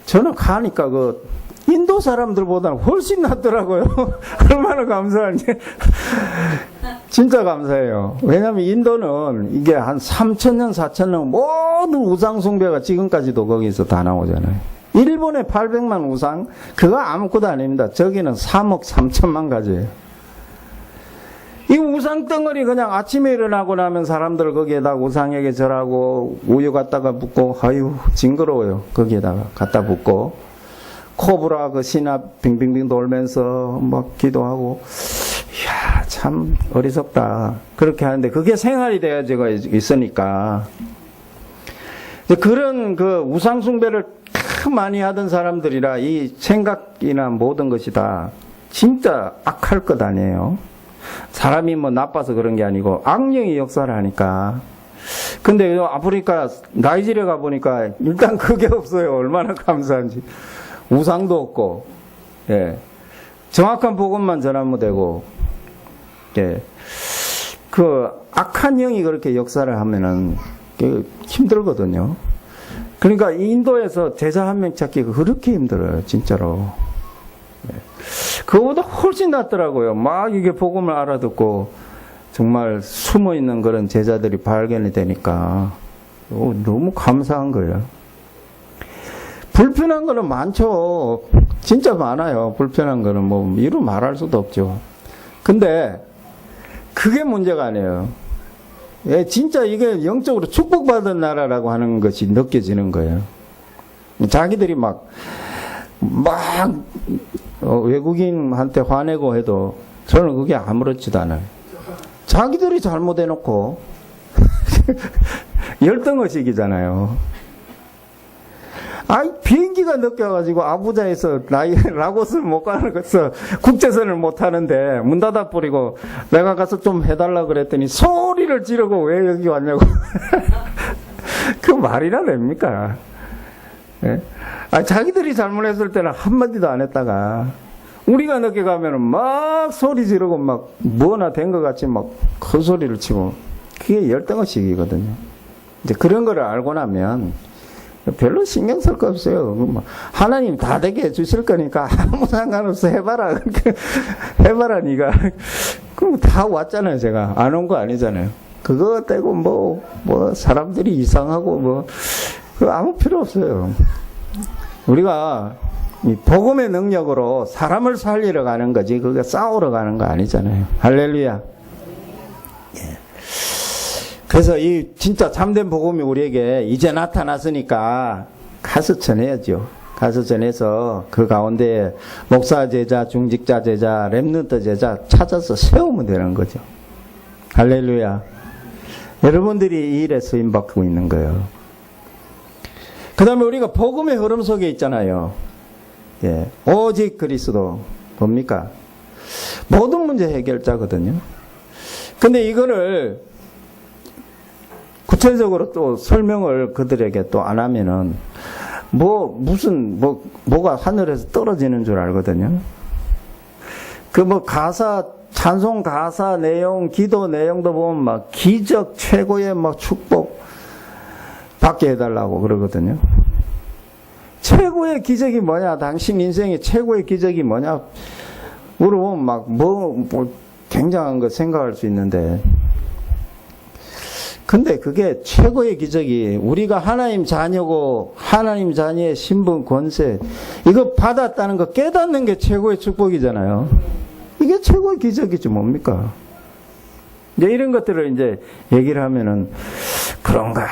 저는 가니까 그 인도 사람들보다는 훨씬 낫더라고요. 얼마나 감사한지. 진짜 감사해요. 왜냐하면 인도는 이게 한 3,000년, 4,000년 모든 우상숭배가 지금까지도 거기서 다 나오잖아요. 일본의 800만 우상, 그거 아무것도 아닙니다. 저기는 3억 3천만 가지예요. 이 우상 덩어리 그냥 아침에 일어나고 나면 사람들 거기에다 우상에게 절하고 우유 갖다가 붓고, 아유, 징그러워요. 거기에다가 갖다 붓고. 코브라 그 신압 빙빙빙 돌면서 막 기도하고, 이야, 참 어리석다. 그렇게 하는데 그게 생활이 되어지고 있으니까. 그런 그 우상숭배를 많이 하던 사람들이라 이 생각이나 모든 것이 다 진짜 악할 것 아니에요. 사람이 뭐 나빠서 그런 게 아니고 악령이 역사를 하니까. 근데 아프리카 나이지리아 가보니까 일단 그게 없어요. 얼마나 감사한지. 우상도 없고, 예. 정확한 복음만 전하면 되고, 예. 그 악한 영이 그렇게 역사를 하면은 힘들거든요. 그러니까 인도에서 제자 한 명 찾기가 그렇게 힘들어요, 진짜로. 예. 그거보다 훨씬 낫더라고요. 막 이게 복음을 알아듣고 정말 숨어 있는 그런 제자들이 발견이 되니까 너무 감사한 거예요. 불편한 거는 많죠. 진짜 많아요. 불편한 거는 뭐 이루 말할 수도 없죠. 근데 그게 문제가 아니에요. 예, 진짜 이게 영적으로 축복받은 나라라고 하는 것이 느껴지는 거예요. 자기들이 외국인한테 화내고 해도 저는 그게 아무렇지도 않아요. 자기들이 잘못해놓고 열등의식이잖아요. 비행기가 늦게 와가지고 아부자에서 라고스를 못 가는 것서 국제선을 못 하는데 문 닫아버리고 내가 가서 좀 해달라 그랬더니 소리를 지르고 왜 여기 왔냐고. 그 말이나 됩니까? 예? 자기들이 잘못했을 때는 한마디도 안 했다가 우리가 늦게 가면은 막 소리 지르고 막 뭐나 된 것 같이 막 큰 소리를 치고 그게 열등의식이거든요. 이제 그런 거를 알고 나면 별로 신경 쓸 거 없어요. 하나님 다 되게 해주실 거니까 아무 상관없어. 해봐라. 해봐라, 니가. 그럼 다 왔잖아요, 제가. 안 온 거 아니잖아요. 그거 떼고 사람들이 이상하고 아무 필요 없어요. 우리가 이 복음의 능력으로 사람을 살리러 가는 거지, 그게 싸우러 가는 거 아니잖아요. 할렐루야. 그래서 이 진짜 참된 복음이 우리에게 이제 나타났으니까 가서 전해야죠. 가서 전해서 그 가운데 목사 제자, 중직자 제자, 렘넌트 제자 찾아서 세우면 되는 거죠. 할렐루야. 여러분들이 이 일에 쓰임받고 있는 거예요. 그 다음에 우리가 복음의 흐름 속에 있잖아요. 예. 오직 그리스도. 뭡니까? 모든 문제 해결자거든요. 근데 이거를 구체적으로 또 설명을 그들에게 또 안 하면은 뭐가 하늘에서 떨어지는 줄 알거든요. 찬송 가사 내용, 기도 내용도 보면 기적 최고의 축복 받게 해달라고 그러거든요. 최고의 기적이 뭐냐? 당신 인생의 최고의 기적이 뭐냐? 물어보면 굉장한 거 생각할 수 있는데, 근데 그게 최고의 기적이 우리가 하나님 자녀고 하나님 자녀의 신분 권세 이거 받았다는 거 깨닫는 게 최고의 축복이잖아요. 이게 최고의 기적이지 뭡니까? 이제 이런 것들을 이제 얘기를 하면은 그런가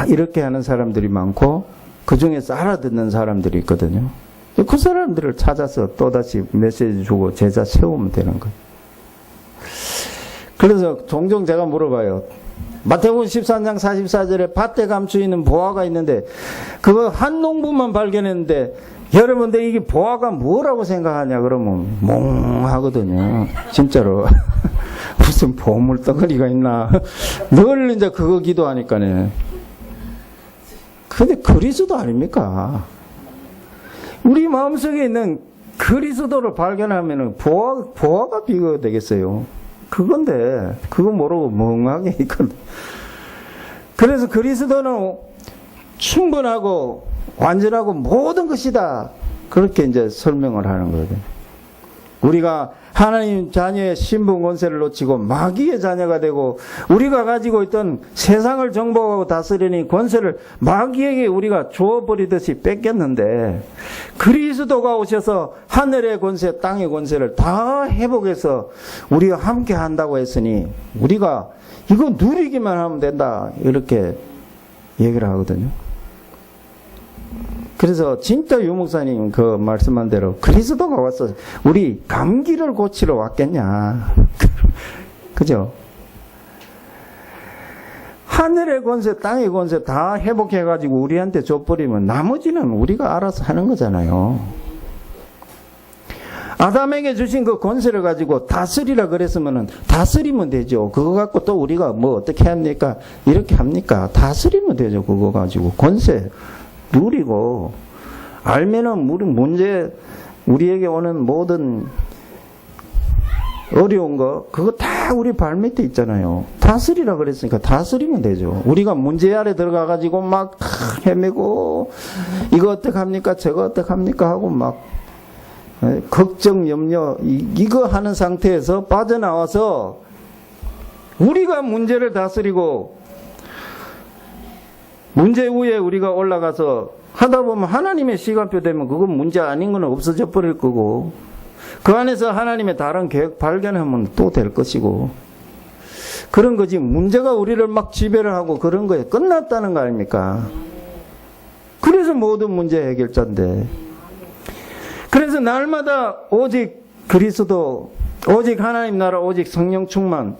이렇게 하는 사람들이 많고 그 중에서 알아듣는 사람들이 있거든요. 그 사람들을 찾아서 또다시 메시지 주고 제자 세우면 되는 거예요. 그래서 종종 제가 물어봐요. 마태복음 13장 44절에 밭에 감추어 있는 보화가 있는데 그거 한 농부만 발견했는데 여러분들 이게 보화가 뭐라고 생각하냐 그러면 몽하거든요. 진짜로. 무슨 보물 덩어리가 있나. 늘 이제 그거 기도하니까네. 근데 그리스도 아닙니까? 우리 마음속에 있는 그리스도를 발견하면은 보화가 비교가 되겠어요. 그건데 그거 모르고 멍하게 있거든. 그래서 그리스도는 충분하고 완전하고 모든 것이다. 그렇게 이제 설명을 하는 거거든. 우리가 하나님 자녀의 신분 권세를 놓치고 마귀의 자녀가 되고 우리가 가지고 있던 세상을 정복하고 다스리는 권세를 마귀에게 우리가 주어버리듯이 뺏겼는데 그리스도가 오셔서 하늘의 권세, 땅의 권세를 다 회복해서 우리가 함께 한다고 했으니 우리가 이거 누리기만 하면 된다. 이렇게 얘기를 하거든요. 그래서 진짜 유목사님 그 말씀한 대로 그리스도가 와서 우리 감기를 고치러 왔겠냐. 그죠? 하늘의 권세, 땅의 권세 다 회복해가지고 우리한테 줘버리면 나머지는 우리가 알아서 하는 거잖아요. 아담에게 주신 그 권세를 가지고 다스리라 그랬으면은 다스리면 되죠. 그거 갖고 또 우리가 어떻게 합니까? 이렇게 합니까? 다스리면 되죠. 그거 가지고 권세 누리고 알면은 우리에게 오는 모든 어려운 거 그거 다 우리 발밑에 있잖아요. 다스리라 그랬으니까 다스리면 되죠. 우리가 문제 아래 들어가 가지고 막 헤매고 이거 어떡합니까 저거 어떡합니까 하고 막 걱정 염려 이거 하는 상태에서 빠져나와서 우리가 문제를 다스리고 문제 위에 우리가 올라가서 하다 보면 하나님의 시간표 되면 그건 문제 아닌 건 없어져 버릴 거고, 그 안에서 하나님의 다른 계획 발견하면 또 될 것이고, 그런 거지. 문제가 우리를 막 지배를 하고 그런 거에 끝났다는 거 아닙니까? 그래서 모든 문제 해결자인데. 그래서 날마다 오직 그리스도, 오직 하나님 나라, 오직 성령 충만,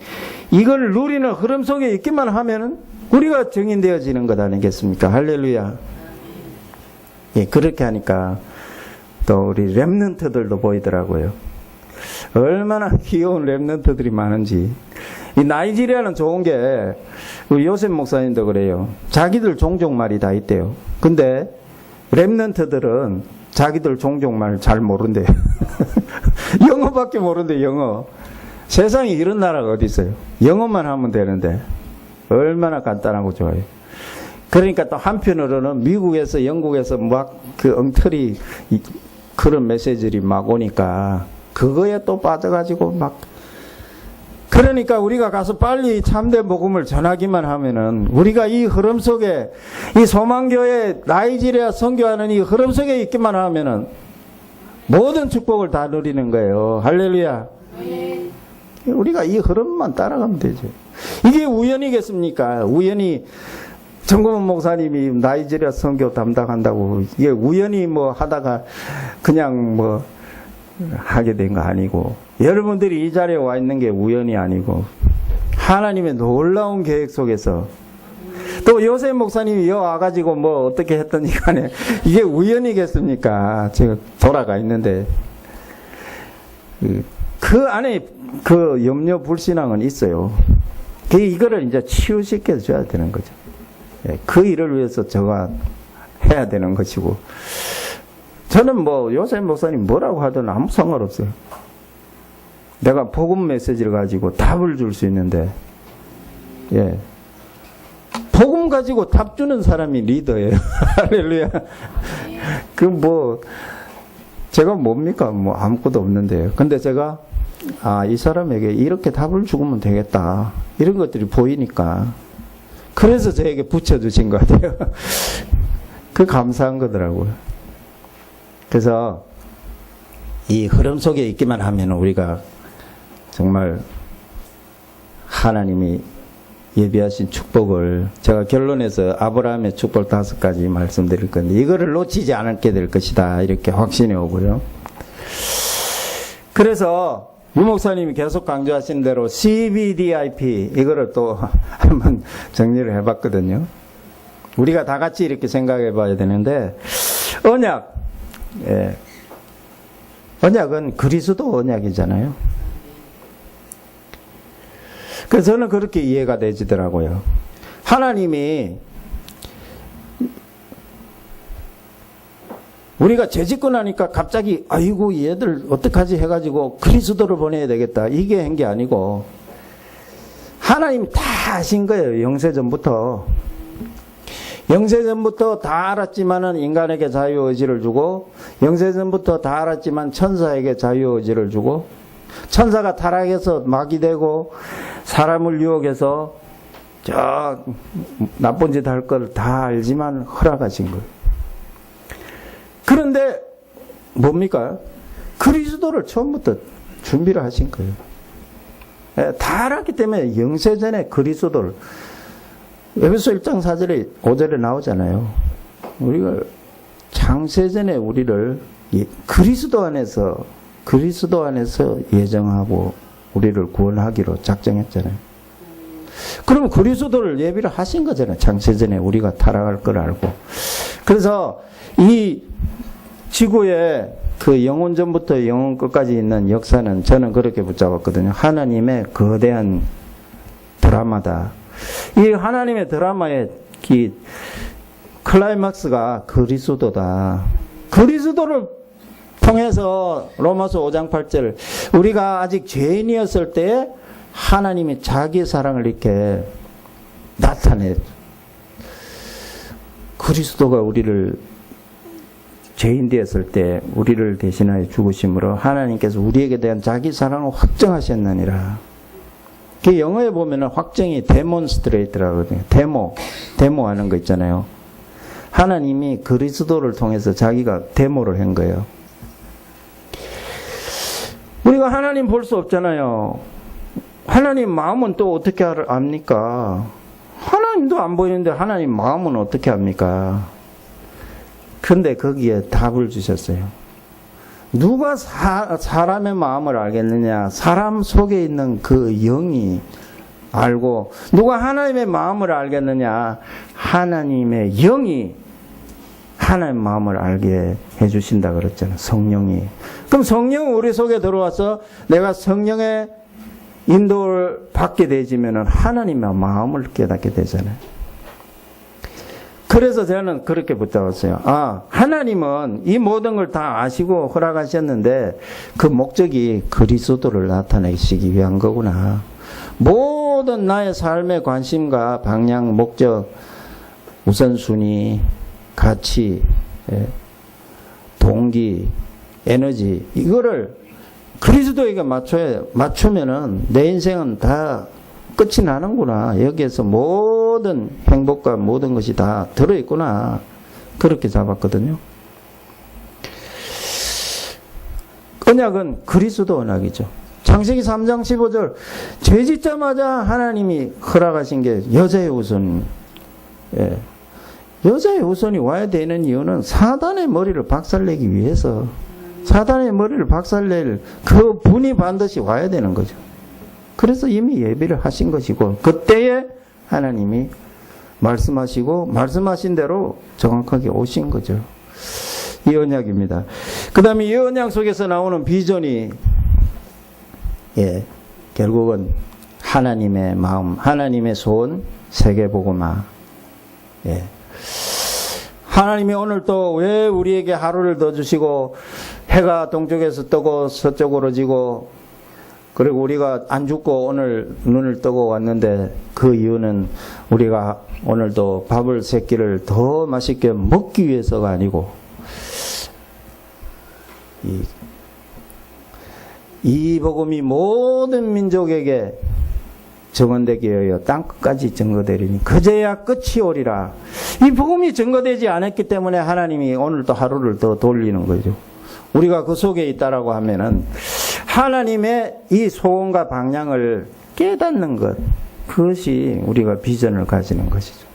이걸 누리는 흐름 속에 있기만 하면은 우리가 증인되어지는 것 아니겠습니까? 할렐루야. 예, 그렇게 하니까 또 우리 렘넌트들도 보이더라고요. 얼마나 귀여운 렘넌트들이 많은지. 이 나이지리아는 좋은 게, 우리 요셉 목사님도 그래요. 자기들 종족말이 다 있대요. 근데 렘넌트들은 자기들 종족말 잘 모른대요. 영어밖에 모른대, 영어. 세상에 이런 나라가 어디 있어요? 영어만 하면 되는데 얼마나 간단하고 좋아요. 그러니까 또 한편으로는 미국에서, 영국에서 막 그 엉터리 그런 메시지들이 막 오니까 그거에 또 빠져가지고 막, 그러니까 우리가 가서 빨리 참된 복음을 전하기만 하면은, 우리가 이 흐름 속에, 이 소망교회 나이지리아 선교하는 이 흐름 속에 있기만 하면은 모든 축복을 다 누리는 거예요. 할렐루야. 우리가 이 흐름만 따라가면 되죠. 이게 우연이겠습니까? 우연히 정금원 목사님이 나이지리아 선교 담당한다고 이게 우연히 뭐 하다가 그냥 뭐 하게 된 거 아니고, 여러분들이 이 자리에 와 있는 게 우연이 아니고 하나님의 놀라운 계획 속에서, 또 요셉 목사님이 여 와가지고 뭐 어떻게 했더니 간에 이게 우연이겠습니까? 제가 돌아가 있는데 그 안에 그 염려 불신앙은 있어요. 이거를 이제 치유시켜 줘야 되는 거죠. 그 일을 위해서 저가 해야 되는 것이고, 저는 뭐 요셉 목사님 뭐라고 하든 아무 상관없어요. 내가 복음 메시지를 가지고 답을 줄 수 있는데, 예, 복음 가지고 답 주는 사람이 리더예요. 할렐루야. 그 뭐 제가 뭡니까? 뭐 아무것도 없는데요. 근데 제가 이 사람에게 이렇게 답을 주면 되겠다, 이런 것들이 보이니까, 그래서 저에게 붙여주신 것 같아요. 그 감사한 거더라고요. 그래서 이 흐름 속에 있기만 하면 우리가 정말 하나님이 예비하신 축복을, 제가 결론에서 아브라함의 축복 5가지 말씀드릴 건데, 이거를 놓치지 않게 될 것이다, 이렇게 확신이 오고요. 그래서 유 목사님이 계속 강조하신 대로 CBDIP, 이거를 또 한번 정리를 해봤거든요. 우리가 다 같이 이렇게 생각해 봐야 되는데, 언약, 예, 언약은 그리스도 언약이잖아요. 그래서 저는 그렇게 이해가 되지더라고요. 하나님이 우리가 죄짓고 나니까 갑자기 아이고 얘들 어떡하지 해가지고 그리스도를 보내야 되겠다, 이게 한 게 아니고, 하나님이 다 아신 거예요. 영세전부터 다 알았지만은 인간에게 자유의지를 주고, 영세전부터 다 알았지만 천사에게 자유의지를 주고, 천사가 타락해서 막이 되고 사람을 유혹해서 저 나쁜 짓 할 걸 다 알지만 허락하신 거예요. 그런데 뭡니까? 그리스도를 처음부터 준비를 하신 거예요. 다 알았기 때문에 영세전에 그리스도를, 에베소 1장 4절에 5절에 나오잖아요. 우리가 창세전에 우리를 그리스도 안에서 예정하고 우리를 구원하기로 작정했잖아요. 그럼 그리스도를 예비를 하신 거잖아요. 창세전에 우리가 타락할 걸 알고. 그래서 이 지구의 그 영원전부터 영원 끝까지 있는 역사는 저는 그렇게 붙잡았거든요. 하나님의 거대한 드라마다. 이 하나님의 드라마의 이 클라이막스가 그리스도다. 그리스도를 통해서 로마서 5장 8절, 우리가 아직 죄인이었을 때 하나님이 자기의 사랑을 이렇게 나타내, 그리스도가 우리를 죄인 되었을 때 우리를 대신하여 죽으심으로 하나님께서 우리에게 대한 자기 사랑을 확정하셨느니라. 그 영어에 보면은 확정이 demonstrate라고 하거든요. 데모하는 거 있잖아요. 하나님이 그리스도를 통해서 자기가 데모를 한 거예요. 우리가 하나님 볼 수 없잖아요. 하나님 마음은 또 어떻게 압니까? 하나님도 안 보이는데 하나님 마음은 어떻게 압니까? 근데 거기에 답을 주셨어요. 누가 사람의 마음을 알겠느냐? 사람 속에 있는 그 영이 알고, 누가 하나님의 마음을 알겠느냐? 하나님의 영이 하나님 마음을 알게 해주신다 그랬잖아요. 성령이. 그럼 성령은 우리 속에 들어와서 내가 성령의 인도를 받게 되지면은 하나님의 마음을 깨닫게 되잖아요. 그래서 저는 그렇게 붙잡았어요. 아, 하나님은 이 모든 걸 다 아시고 허락하셨는데 그 목적이 그리스도를 나타내시기 위한 거구나. 모든 나의 삶의 관심과 방향, 목적, 우선순위, 가치, 동기, 에너지, 이거를 그리스도에게 맞추면은 내 인생은 다 끝이 나는구나. 여기에서 모든 행복과 모든 것이 다 들어있구나. 그렇게 잡았거든요. 언약은 그리스도 언약이죠. 창세기 3장 15절 죄 짓자마자 하나님이 허락하신 게 여자의 후손. 예. 여자의 후손이 와야 되는 이유는 사단의 머리를 박살내기 위해서, 사단의 머리를 박살낼 그 분이 반드시 와야 되는 거죠. 그래서 이미 예비를 하신 것이고, 그때에 하나님이 말씀하시고 말씀하신 대로 정확하게 오신 거죠. 이 언약입니다. 그 다음에 이 언약 속에서 나오는 비전이 결국은 하나님의 마음, 하나님의 소원, 세계복음화. 하나님이 오늘 또 왜 우리에게 하루를 더 주시고 해가 동쪽에서 뜨고 서쪽으로 지고 그리고 우리가 안 죽고 오늘 눈을 뜨고 왔는데 그 이유는 우리가 오늘도 밥을 세 끼를 더 맛있게 먹기 위해서가 아니고 이 복음이 모든 민족에게 증언되게 하여 땅끝까지 증거되리니 그제야 끝이 오리라. 이 복음이 증거되지 않았기 때문에 하나님이 오늘 또 하루를 더 돌리는 거죠. 우리가 그 속에 있다라고 하면은 하나님의 이 소원과 방향을 깨닫는 것, 그것이 우리가 비전을 가지는 것이죠.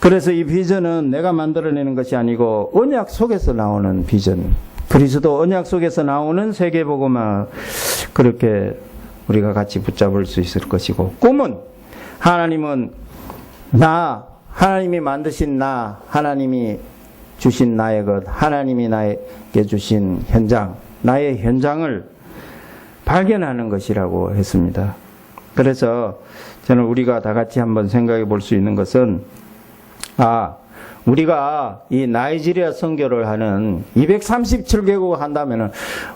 그래서 이 비전은 내가 만들어내는 것이 아니고 언약 속에서 나오는 비전, 그리스도 언약 속에서 나오는 세계복음화, 그렇게 우리가 같이 붙잡을 수 있을 것이고, 꿈은 하나님은 하나님이 만드신 하나님이 주신 나의 것, 하나님이 나에게 주신 현장, 나의 현장을 발견하는 것이라고 했습니다. 그래서 저는 우리가 다 같이 한번 생각해 볼 수 있는 것은, 우리가 이 나이지리아 선교를 하는 237개국 한다면은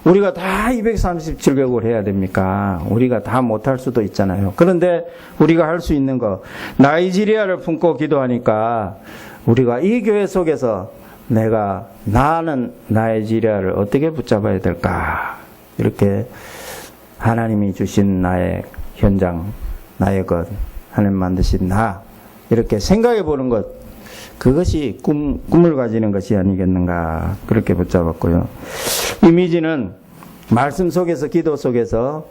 우리가 다 237개국을 해야 됩니까? 우리가 다 못할 수도 있잖아요. 그런데 우리가 할 수 있는 거, 나이지리아를 품고 기도하니까 우리가 이 교회 속에서 나는 나이지리아를 어떻게 붙잡아야 될까? 이렇게 하나님이 주신 나의 현장, 나의 것, 하나님 만드신 이렇게 생각해 보는 것, 그것이 꿈을 가지는 것이 아니겠는가, 그렇게 붙잡았고요. 이미지는 말씀 속에서, 기도 속에서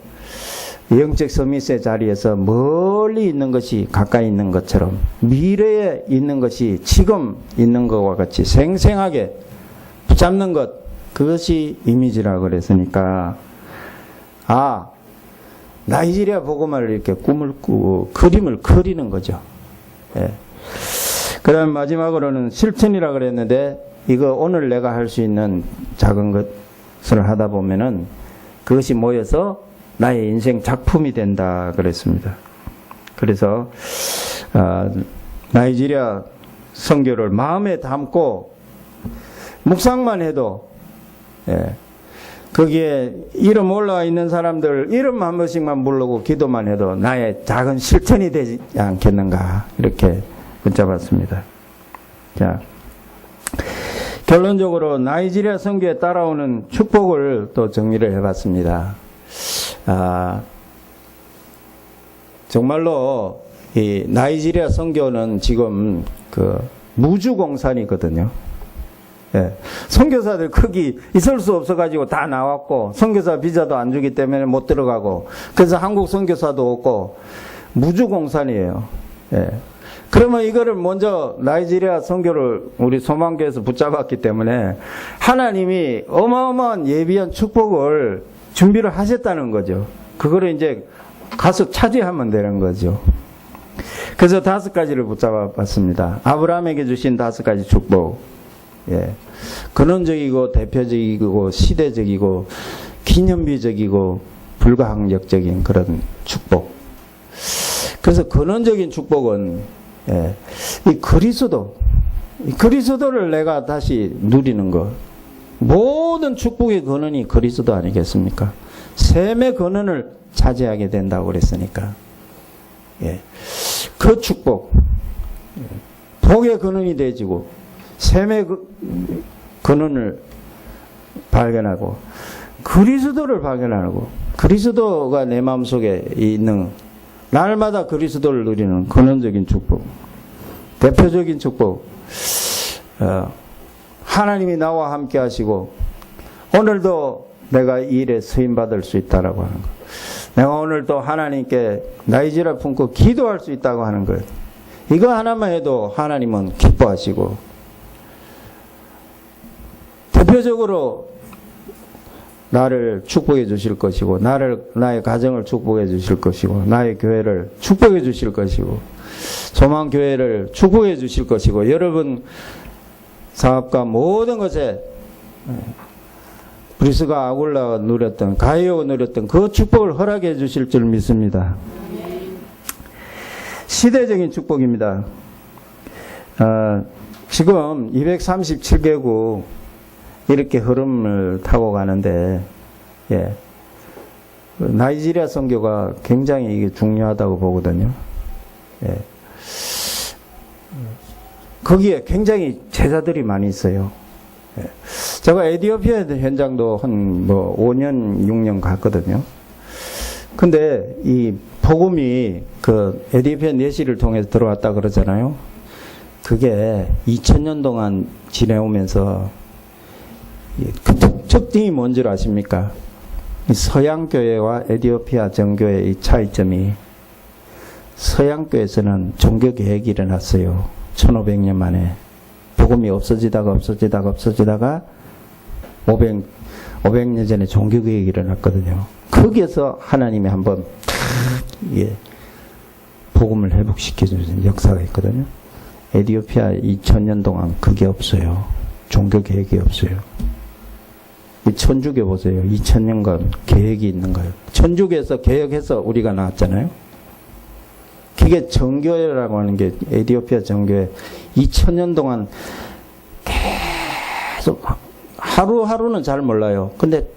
영적 서밋의 자리에서 멀리 있는 것이 가까이 있는 것처럼 미래에 있는 것이 지금 있는 것과 같이 생생하게 붙잡는 것, 그것이 이미지라고 그랬으니까 나이지리아 복음화를 이렇게 꿈을 꾸고 그림을 그리는 거죠. 그 다음 마지막으로는 실천이라고 그랬는데, 이거 오늘 내가 할 수 있는 작은 것을 하다 보면은 그것이 모여서 나의 인생 작품이 된다 그랬습니다. 그래서 나이지리아 선교를 마음에 담고 묵상만 해도 거기에 이름 올라와 있는 사람들 이름 한 번씩만 부르고 기도만 해도 나의 작은 실천이 되지 않겠는가, 이렇게 붙잡았습니다. 자, 결론적으로 나이지리아 선교에 따라오는 축복을 또 정리를 해봤습니다. 정말로 이 나이지리아 선교는 지금 그 무주공산이거든요. 예. 선교사들 거기 있을 수 없어가지고 다 나왔고, 선교사 비자도 안 주기 때문에 못 들어가고, 그래서 한국 선교사도 없고, 무주공산이에요. 예. 그러면 이거를 먼저 나이지리아 선교를 우리 소망교에서 붙잡았기 때문에 하나님이 어마어마한 예비한 축복을 준비를 하셨다는 거죠. 그거를 이제 가서 차지하면 되는 거죠. 그래서 5가지를 붙잡아 봤습니다. 아브라함에게 주신 5가지 축복. 예. 근원적이고 대표적이고 시대적이고 기념비적이고 불가항력적인 그런 축복. 그래서 근원적인 축복은 예, 이 그리스도를 내가 다시 누리는 것. 모든 축복의 근원이 그리스도 아니겠습니까? 셈의 근원을 차지하게 된다고 그랬으니까. 예. 그 축복, 복의 근원이 되지고 셈의 근원을 발견하고 그리스도를 발견하고 그리스도가 내 마음속에 있는 날마다 그리스도를 누리는 근원적인 축복, 대표적인 축복. 하나님이 나와 함께 하시고 오늘도 내가 이 일에 쓰임받을 수 있다라고 하는 것. 내가 오늘도 하나님께 나이지라 품고 기도할 수 있다고 하는 것. 이거 하나만 해도 하나님은 기뻐하시고, 대표적으로 나를 축복해 주실 것이고, 나의 가정을 축복해 주실 것이고, 나의 교회를 축복해 주실 것이고, 소망교회를 축복해 주실 것이고, 여러분 사업과 모든 것에 브리스가 아굴라가 누렸던, 가이오가 누렸던 그 축복을 허락해 주실 줄 믿습니다. 시대적인 축복입니다. 지금 237개국 이렇게 흐름을 타고 가는데, 예, 나이지리아 선교가 굉장히 이게 중요하다고 보거든요. 예. 거기에 굉장히 제자들이 많이 있어요. 예. 제가 에티오피아 현장도 한 5년, 6년 갔거든요. 근데 이 복음이 그 에티오피아 내시를 통해서 들어왔다 그러잖아요. 그게 2000년 동안 지내오면서 그 특징이 뭔지 아십니까? 서양교회와 에티오피아 정교회의 이 차이점이, 서양교회에서는 종교개혁이 일어났어요. 1500년 만에. 복음이 없어지다가 500년 전에 종교개혁이 일어났거든요. 거기에서 하나님이 한번 예, 복음을 회복시켜주는 역사가 있거든요. 에티오피아 2000년 동안 그게 없어요. 종교개혁이 없어요. 천주교 보세요. 2000년간 계획이 있는 거예요. 천주교에서 개혁해서 우리가 나왔잖아요. 그게 정교회라고 하는 게, 에티오피아 정교회 2000년 동안 계속 하루하루는 잘 몰라요. 근데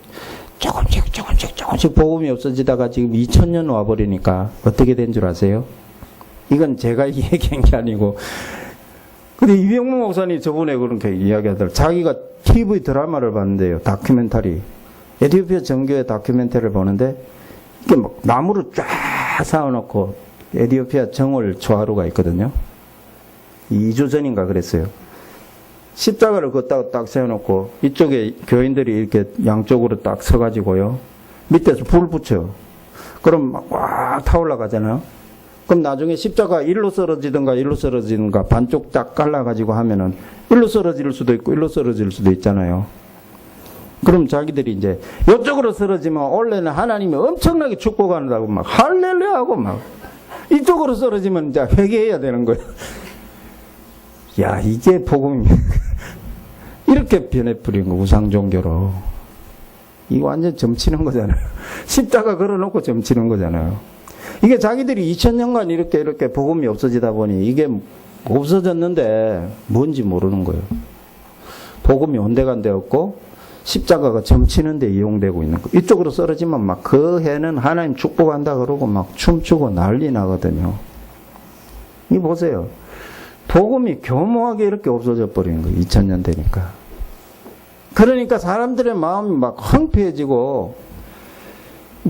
조금씩 복음이 없어지다가 지금 2000년 와버리니까 어떻게 된 줄 아세요? 이건 제가 얘기한 게 아니고, 근데 이병무 목사님 저번에 그렇게 이야기하더라고요. 자기가 TV 드라마를 봤는데요. 다큐멘터리. 에티오피아 정교회 다큐멘터리를 보는데, 이게 막 나무를 쫙 세워놓고, 에티오피아 정월 조화루가 있거든요. 2주 전인가 그랬어요. 십자가를 걷다가 딱 세워놓고, 이쪽에 교인들이 이렇게 양쪽으로 딱 서가지고요. 밑에서 불 붙여요. 그럼 막 와 타올라가잖아요. 그럼 나중에 십자가 일로 쓰러지든가 반쪽 딱 갈라가지고 하면은 일로 쓰러질 수도 있고 일로 쓰러질 수도 있잖아요. 그럼 자기들이 이제 이쪽으로 쓰러지면 원래는 하나님이 엄청나게 축복한다고 막 할렐루야 하고 막, 이쪽으로 쓰러지면 이제 회개해야 되는 거예요. 야, 이게 복음이 이렇게 변해버린 거, 우상종교로. 이거 완전 점치는 거잖아요. 십자가 걸어놓고 점치는 거잖아요. 이게 자기들이 2000년간 이렇게 복음이 없어지다 보니 이게 없어졌는데 뭔지 모르는 거예요. 복음이 온데간데 없고 십자가가 점치는 데 이용되고 있는 거. 이쪽으로 쓰러지면 막 그 해는 하나님 축복한다 그러고 막 춤추고 난리 나거든요. 이 보세요. 복음이 교묘하게 이렇게 없어져 버리는 거예요. 2000년 되니까. 그러니까 사람들의 마음이 막 황폐해지고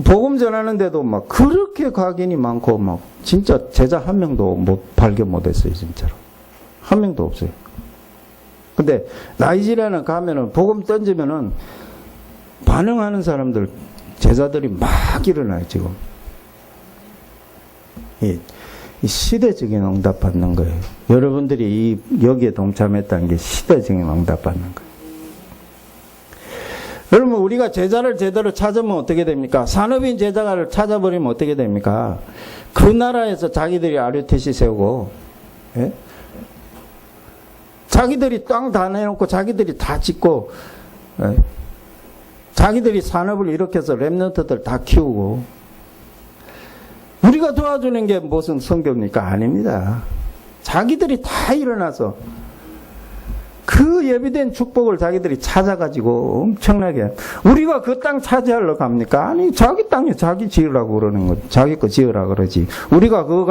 복음 전하는데도 막 그렇게 각인이 많고 막 진짜 제자 한 명도 발견 못했어요. 진짜로 한 명도 없어요. 근데 나이지리아는 가면은 복음 던지면은 반응하는 사람들 제자들이 막 일어나요. 지금 이 시대적인 응답 받는 거예요. 여러분들이 여기에 동참했다는 게 시대적인 응답 받는 거예요. 그러면 우리가 제자를 제대로 찾으면 어떻게 됩니까? 산업인 제자를 찾아버리면 어떻게 됩니까? 그 나라에서 자기들이 RUTC 세우고, 예? 자기들이 땅 다 내놓고 자기들이 다 짓고, 예? 자기들이 산업을 일으켜서 랩런트들 다 키우고, 우리가 도와주는 게 무슨 선교입니까? 아닙니다. 자기들이 다 일어나서 그 예비된 축복을 자기들이 찾아가지고 엄청나게, 우리가 그 땅 차지하러 갑니까? 아니, 자기 땅에 자기 지으라고 그러는 거지. 자기 거 지으라 그러지. 우리가 그거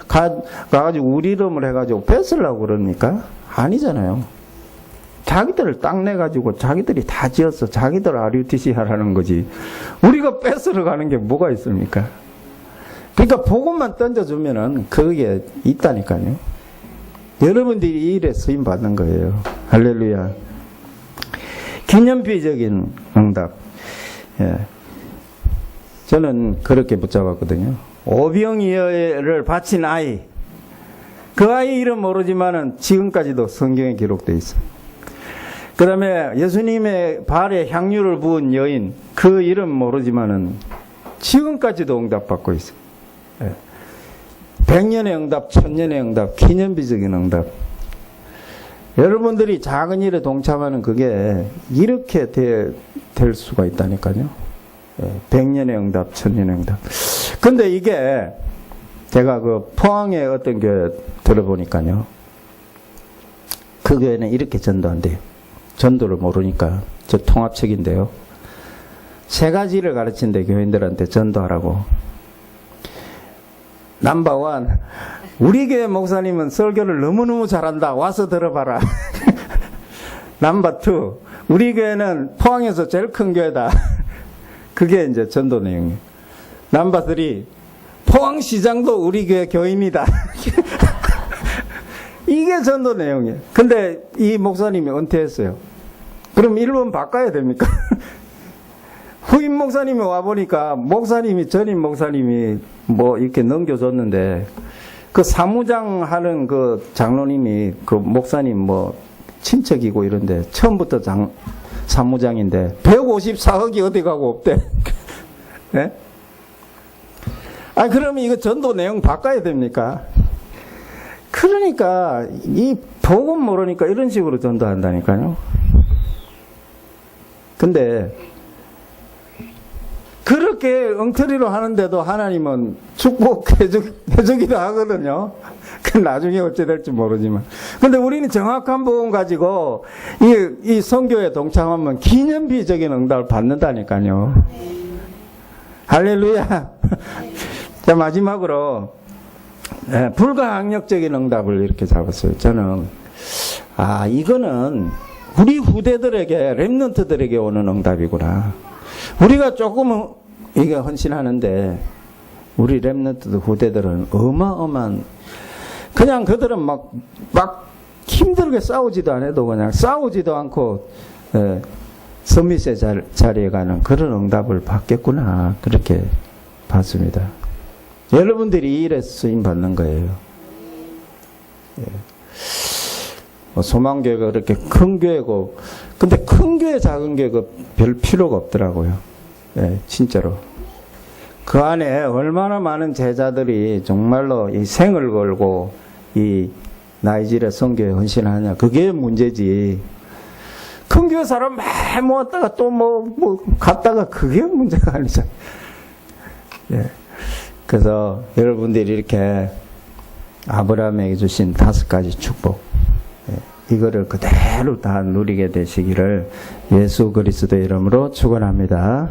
가가지고 우리 이름을 해가지고 뺏으려고 그럽니까? 아니잖아요. 자기들 땅 내가지고 자기들이 다 지어서 자기들 RUTC 하라는 거지. 우리가 뺏으러 가는 게 뭐가 있습니까? 그러니까 복음만 던져주면은 그게 있다니까요. 여러분들이 이 일에 쓰임 받는 거예요. 할렐루야. 기념비적인 응답. 예. 저는 그렇게 붙잡았거든요. 오병이어를 바친 아이. 그 아이 이름 모르지만은 지금까지도 성경에 기록되어 있어요. 그 다음에 예수님의 발에 향유를 부은 여인. 그 이름 모르지만은 지금까지도 응답받고 있어요. 예. 100년의 응답, 1000년의 응답, 기념비적인 응답. 여러분들이 작은 일에 동참하는 그게 이렇게 될 수가 있다니까요. 100년의 응답, 1000년의 응답. 근데 이게 제가 그 포항의 어떤 교회 들어보니까요. 그 교회는 이렇게 전도한대요. 전도를 모르니까. 저 통합책인데요. 3가지를 가르친대, 교인들한테 전도하라고. 넘버1, 우리 교회 목사님은 설교를 너무너무 잘한다. 와서 들어봐라. 넘버2, 우리 교회는 포항에서 제일 큰 교회다. 그게 이제 전도 내용이에요. 넘버3, 포항시장도 우리 교회 교인이다. 이게 전도 내용이에요. 근데 이 목사님이 은퇴했어요. 그럼 1번 바꿔야 됩니까? 후임 목사님이 와보니까 전임 목사님이 뭐 이렇게 넘겨줬는데 그 사무장 하는 그 장로님이 그 목사님 뭐 친척이고 이런데 처음부터 사무장인데 154억이 어디 가고 없대. 네? 아, 그러면 이거 전도 내용 바꿔야 됩니까? 그러니까 이 복음 모르니까 이런 식으로 전도한다니까요. 근데 그렇게 엉터리로 하는데도 하나님은 축복해주기도 하거든요. 그 나중에 어찌 될지 모르지만. 근데 우리는 정확한 복음 가지고 이 선교에 동참하면 기념비적인 응답을 받는다니까요. 할렐루야. 자, 마지막으로 불가항력적인 응답을 이렇게 잡았어요. 저는 이거는 우리 후대들에게, 렘넌트들에게 오는 응답이구나. 우리가 조금은 이게 헌신하는데 우리 렘넌트들 후대들은 어마어마한, 그냥 그들은 막 힘들게 싸우지도 않아도 그냥 싸우지도 않고 서밋의 자리에 가는 그런 응답을 받겠구나, 그렇게 봤습니다. 여러분들이 이 일에 쓰임 받는 거예요. 소망교회가 그렇게 큰 교회고, 근데 큰 교회 작은 교회가 별 필요가 없더라고요. 진짜로. 그 안에 얼마나 많은 제자들이 정말로 이 생을 걸고 이 나이지리아 선교에 헌신하냐, 그게 문제지. 큰 교회 사람 많이 모았다가 또 갔다가 그게 문제가 아니잖아요. 그래서 여러분들이 이렇게 아브라함에게 주신 5가지 축복, 이거를 그대로 다 누리게 되시기를 예수 그리스도의 이름으로 축원합니다.